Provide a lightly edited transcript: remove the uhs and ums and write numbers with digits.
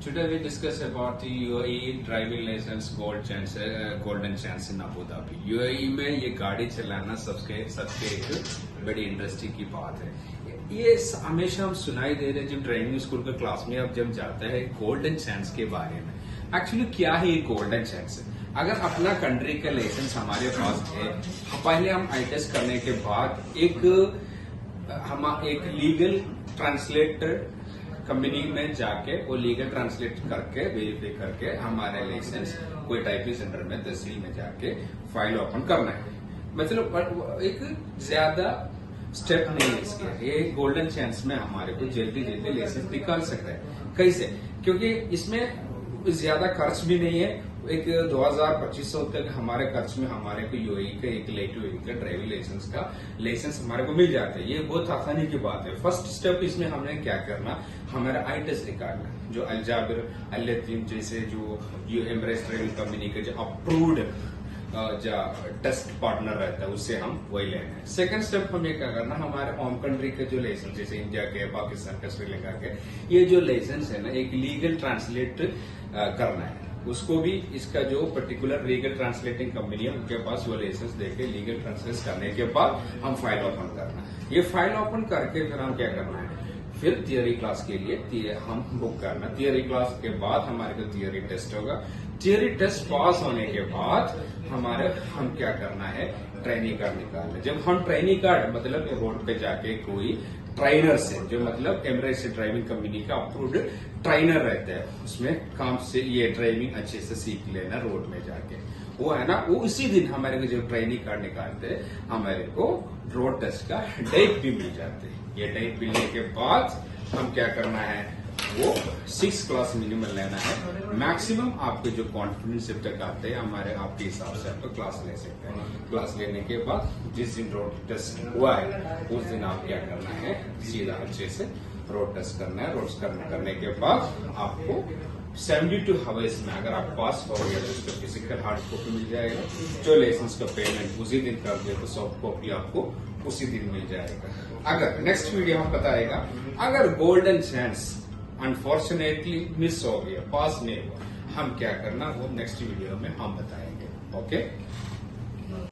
Today we discuss about the UAE driving license golden chance in Abu Dhabi. UAE में ये गाड़ी चलाना सबके एक बड़ी इंडस्ट्री की बात है। ये हमेशा हम सुनाई दे रहे, जब ड्राइविंग स्कूल के क्लास में अब जब जाता है गोल्डन चांस के बारे में। एक्चुअली क्या है ये गोल्डन चांस? अगर अपना कंट्री का लाइसेंस हमारे पास है, पहले हम आई टेस्ट करने के बाद एक लीगल ट्रांसलेटर कंपनी में जाके वो लीगल ट्रांसलेट करके वेरीफाई करके हमारे लाइसेंस कोई टाइपिंग सेंटर में तहसील में जाके फाइल ओपन करना है। मतलब एक ज्यादा स्टेप नहीं है इसके। ये गोल्डन चांस में हमारे को जल्दी लाइसेंस निकाल सकता है। कैसे? क्योंकि इसमें ज्यादा खर्च भी नहीं है। एक 2000-2500 तक हमारे खर्च में हमारे को यूएई का एक का ड्राइविंग लाइसेंस हमारे को मिल जाता है। ये बहुत आसानी की बात है। फर्स्ट स्टेप इसमें हमने क्या करना, हमारा आई टेस्ट निकालना, जो अलजाबिर अल्लतीम जैसे जो एमरेस ड्राइविंग कंपनी के जो अप्रूव्ड जो टेस्ट पार्टनर रहता है उससे हम वही लेना है। सेकंड स्टेप हमें क्या करना, हमारे होम कंट्री के जो लाइसेंस जैसे इंडिया के, पाकिस्तान के, श्रीलंका के, ये जो लाइसेंस है ना, एक लीगल ट्रांसलेट करना है। उसको भी इसका जो पर्टिकुलर लीगल ट्रांसलेटिंग कंपनी है उनके पास वो लाइसेंस देके लीगल ट्रांसलेट करने के बाद हम फाइल ओपन करना। ये फाइल ओपन करके फिर हम क्या करना है, फिर थियरी क्लास के लिए हम बुक करना। थियरी क्लास के बाद हमारे को थियरी टेस्ट होगा। थियरी टेस्ट पास होने के बाद हम क्या करना है, ट्रेनिंग कार्ड निकालना। जब हम ट्रेनिंग कार्ड मतलब रोड पे जाके कोई ट्रेनर से, जो मतलब एमरेट्स ड्राइविंग कंपनी का अप्रूव्ड ट्रेनर रहता है, उसमें काम से ये ड्राइविंग अच्छे से सीख लेना रोड में जाके, वो है ना, वो उसी दिन हमारे को जो ट्रेनिंग कार्ड निकालते हैं हमारे को रोड टेस्ट का डेट भी मिल जाते हैं। ये डेट मिलने के बाद हम क्या करना है, वो 6 क्लास मिनिमम लेना है। मैक्सिमम आपके जो कॉन्फिडेंस जब तक आते हैं हमारे आपके हिसाब से आपको क्लास ले सकते हैं। क्लास लेने के बाद जिस दिन रोड टेस्ट हुआ है उस दिन आप क्या करना है, सीधा अच्छे से रोड टेस्ट करना है। रोड करने के बाद आपको 72 आवर्स में अगर आप पास हो गया तो उसका फिजिकल हार्ड कॉपी मिल जाएगा। जो लाइसेंस का पेमेंट उसी दिन कर दे तो सॉफ्ट कॉपी आपको उसी दिन मिल जाएगा। अगर नेक्स्ट वीडियो हम बताएगा, अगर गोल्डन चांस अनफॉर्चुनेटली मिस हो गया, पास नहीं हुआ, हम क्या करना वो नेक्स्ट वीडियो में हम बताएंगे। ओके।